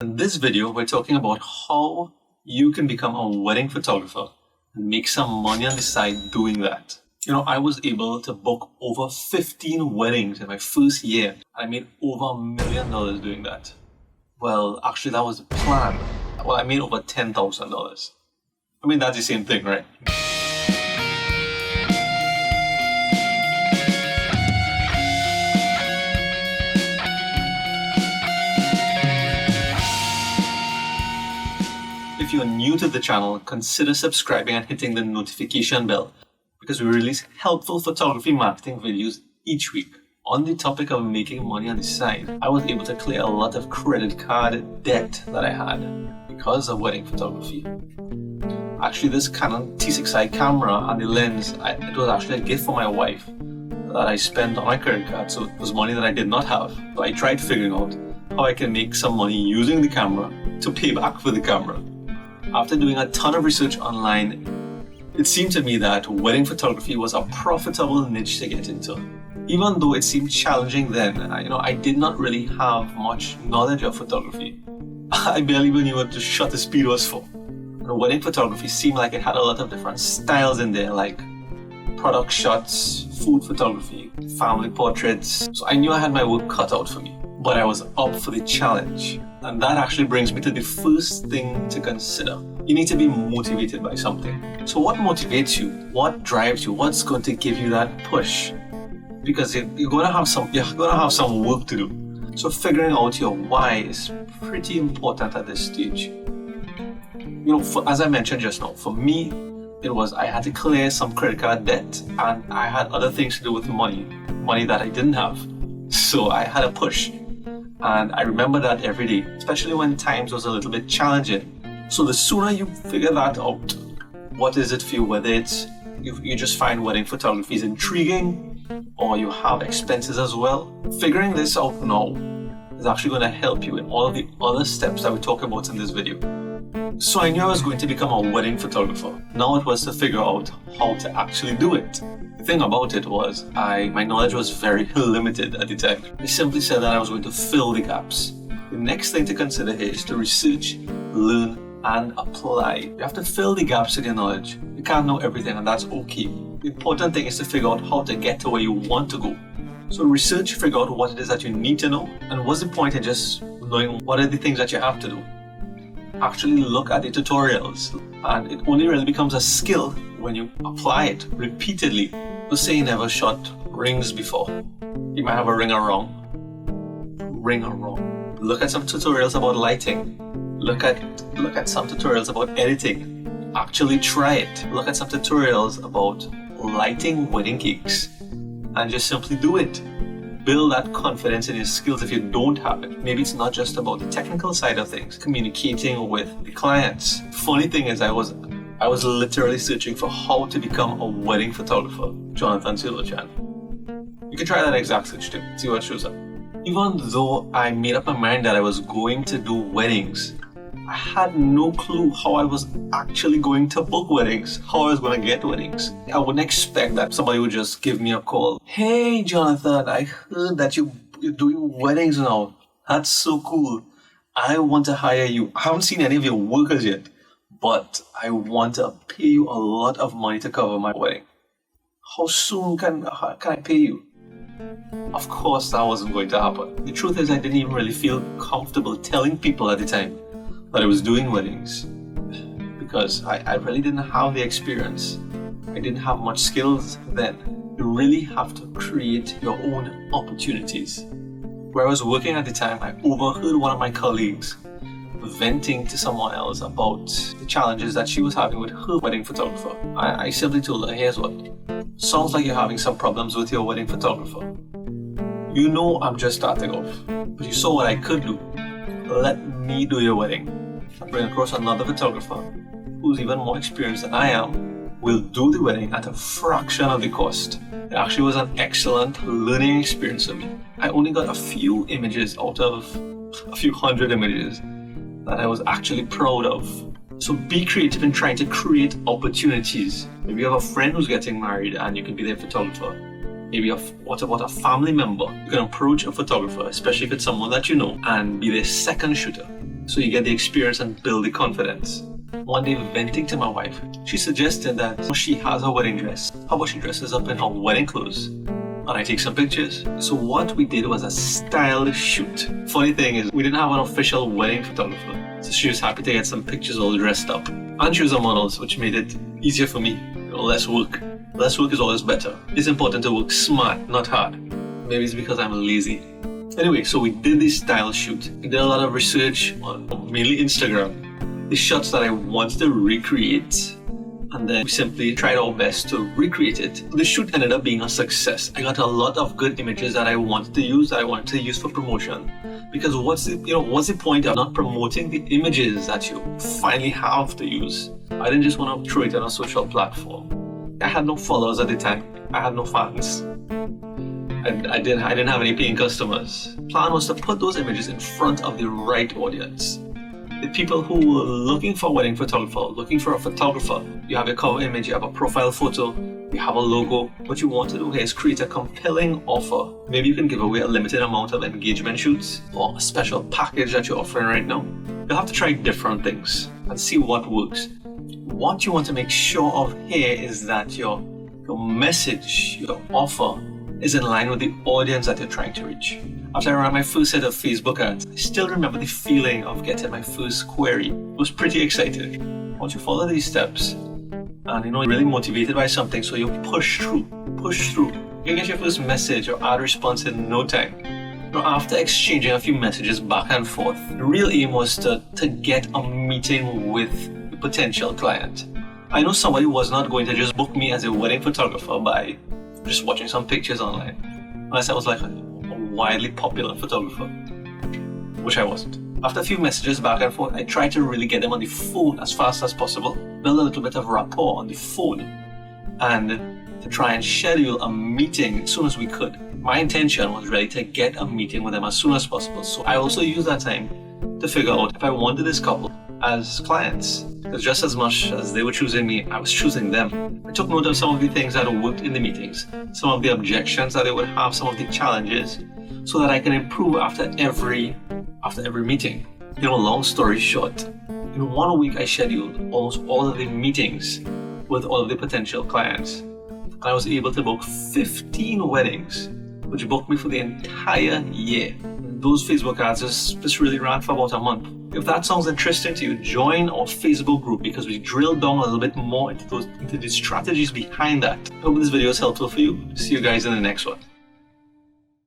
In this video, we're talking about how you can become a wedding photographer and make some money on the side doing that. I was able to book over 15 weddings in my first year. I made over $1 million doing that. Well, actually, that was the plan. Well, I made over $10,000. I mean, that's the same thing, right? If you're new to the channel, consider subscribing and hitting the notification bell because we release helpful photography marketing videos each week. On the topic of making money on the side, I was able to clear a lot of credit card debt that I had because of wedding photography. Actually, this Canon T6i camera and the lens, it was actually a gift for my wife that I spent on my credit card, so it was money that I did not have. So I tried figuring out how I can make some money using the camera to pay back for the camera. After doing a ton of research online, it seemed to me that wedding photography was a profitable niche to get into. Even though it seemed challenging then, I did not really have much knowledge of photography. I barely even knew what the shutter speed was for. And wedding photography seemed like it had a lot of different styles in there, like product shots, food photography, family portraits. So I knew I had my work cut out for me. But I was up for the challenge. And that actually brings me to the first thing to consider. You need to be motivated by something. So what motivates you? What drives you? What's going to give you that push? Because you're gonna have some work to do. So figuring out your why is pretty important at this stage. As I mentioned just now, for me, it was I had to clear some credit card debt and I had other things to do with money that I didn't have. So I had a push. And I remember that every day, especially when times was a little bit challenging. So the sooner you figure that out, what is it for you, whether it's you just find wedding photography is intriguing or you have expenses as well, figuring this out now is actually going to help you in all of the other steps that we talk about in this video. So I knew I was going to become a wedding photographer. Now it was to figure out how to actually do it. The thing about it was my knowledge was very limited at the time. I simply said that I was going to fill the gaps. The next thing to consider here is to research, learn, and apply. You have to fill the gaps with your knowledge. You can't know everything, and that's okay. The important thing is to figure out how to get to where you want to go. So research, figure out what it is that you need to know, and what's the point in just knowing what are the things that you have to do. Actually look at the tutorials, and it only really becomes a skill when you apply it repeatedly. Let's say you never shot rings before. You might have a ring wrong. Look at some tutorials about lighting. Look at some tutorials about editing. Actually try it. Look at some tutorials about lighting wedding cakes and just simply do it. Build that confidence in your skills if you don't have it. Maybe it's not just about the technical side of things, communicating with the clients. Funny thing is I was literally searching for how to become a wedding photographer. Jonathan Silverchan. You can try that exact search too, see what shows up. Even though I made up my mind that I was going to do weddings, I had no clue how I was actually going to book weddings, how I was going to get weddings. I wouldn't expect that somebody would just give me a call. Hey Jonathan, I heard that you're doing weddings now. That's so cool. I want to hire you. I haven't seen any of your workers yet, but I want to pay you a lot of money to cover my wedding. How soon can I pay you? Of course that wasn't going to happen. The truth is I didn't even really feel comfortable telling people at the time that I was doing weddings because I really didn't have the experience. I didn't have much skills then. You really have to create your own opportunities. Where I was working at the time, I overheard one of my colleagues venting to someone else about the challenges that she was having with her wedding photographer. I simply told her, here's what. Sounds like you're having some problems with your wedding photographer. I'm just starting off, but you saw what I could do. Let me do your wedding. I bring across another photographer who's even more experienced than I am. We'll do the wedding at a fraction of the cost. It actually was an excellent learning experience for me. I only got a few images out of a few hundred images that I was actually proud of. So be creative in trying to create opportunities. Maybe you have a friend who's getting married and you can be their photographer. Maybe what about a family member? You can approach a photographer, especially if it's someone that you know, and be their second shooter. so you get the experience and build the confidence. One day, venting to my wife, she suggested that she has her wedding dress. How about she dresses up in her wedding clothes? And I take some pictures. So what we did was a style shoot. Funny thing is, we didn't have an official wedding photographer, so she was happy to get some pictures all dressed up. And she was a model, which made it easier for me. Less work. Less work is always better. It's important to work smart, not hard. Maybe it's because I'm lazy. Anyway, so we did this style shoot. We did a lot of research on mainly Instagram, the shots that I wanted to recreate, and then we simply tried our best to recreate it. The shoot ended up being a success. I got a lot of good images that I wanted to use for promotion. Because what's the point of not promoting the images that you finally have to use? I didn't just want to throw it on a social platform. I had no followers at the time. I had no fans. I didn't have any paying customers. The plan was to put those images in front of the right audience. The people who were looking for a wedding photographer, looking for a photographer. You have a cover image, you have a profile photo, you have a logo. What you want to do here is create a compelling offer. Maybe you can give away a limited amount of engagement shoots or a special package that you're offering right now. You'll have to try different things and see what works. What you want to make sure of here is that your message, your offer, is in line with the audience that you're trying to reach. After I ran my first set of Facebook ads, I still remember the feeling of getting my first query. It was pretty exciting. Once you follow these steps, and you're really motivated by something, so you push through. You get your first message or ad response in no time. After exchanging a few messages back and forth, the real aim was to get a meeting with the potential client. I know somebody was not going to just book me as a wedding photographer by just watching some pictures online, unless I was like a widely popular photographer, which I wasn't. After a few messages back and forth, I tried to really get them on the phone as fast as possible, build a little bit of rapport on the phone, and to try and schedule a meeting as soon as we could. My intention was really to get a meeting with them as soon as possible, so I also used that time to figure out if I wanted this couple as clients. Because just as much as they were choosing me, I was choosing them. I took note of some of the things that worked in the meetings, some of the objections that they would have, some of the challenges, so that I can improve after every meeting. Long story short, in 1 week I scheduled almost all of the meetings with all of the potential clients. I was able to book 15 weddings, which booked me for the entire year. Those Facebook ads just really ran for about a month. If that sounds interesting to you, join our Facebook group because we drilled down a little bit more into the strategies behind that. I hope this video is helpful for you. See you guys in the next one.